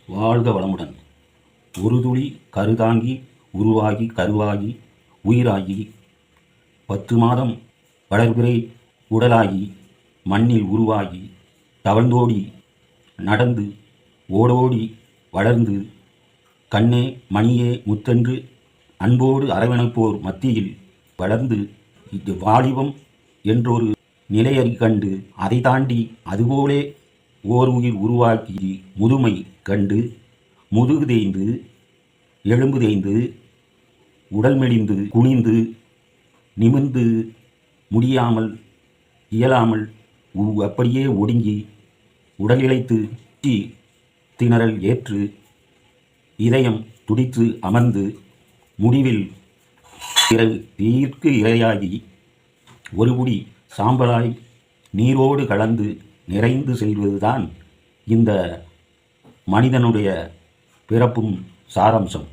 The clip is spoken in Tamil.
வாழ்க வளமுடன். ஒரு துளி கருதாங்கி உருவாகி கருவாகி உயிராகி 10 மாதம் வளர்பிறை உடலாகி மண்ணில் உருவாகி தவழ்ந்தோடி நடந்து ஓடோடி வளர்ந்து கண்ணே மணியே முத்தென்று அன்போடு அரவணைப்போர் மத்தியில் வளர்ந்து இது வாலிபம் என்றொரு நிலையறி கண்டு அதை தாண்டி அதுபோலே ஓர் உயிர் உருவாக்கி முதுமை கண்டு முதுகு தேய்ந்து எலும்பு தேய்ந்து உடல் மெலிந்து குனிந்து நிமிர்ந்து முடியாமல் இயலாமல் அப்படியே ஒடுங்கி உடல் இழைத்து திணறல் ஏற்று இதயம் துடித்து அமர்ந்து முடிவில் தீர்க்கு இரையாகி ஒருபுடி சாம்பலாய் நீரோடு கலந்து நிறைந்து செல்வதுதான் இந்த மனிதனுடைய பிறப்பும் சாராம்சம்.